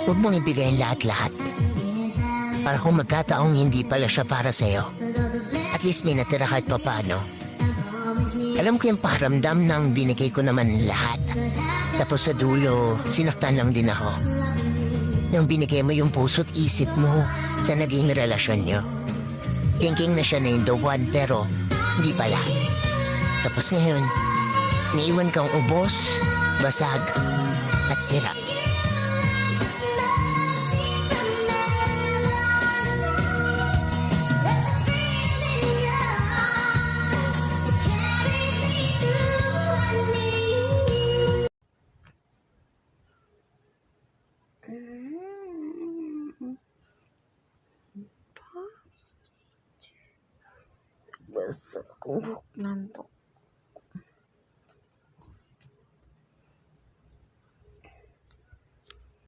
Huwag mong ibigay ang lahat-lahat. Para kung magkataong hindi pala siya para sa'yo, at least may natira kahit papaano. Alam ko yung paramdam ng binigay ko naman lahat. Tapos sa dulo, sinaktan lang din ako. Nang binigay mo yung puso't isip mo sa naging relasyon nyo. Thinking na siya na yung the one pero hindi pala. Tapos ngayon, naiwan kang ubos, basag, at sira. Basta kung nantok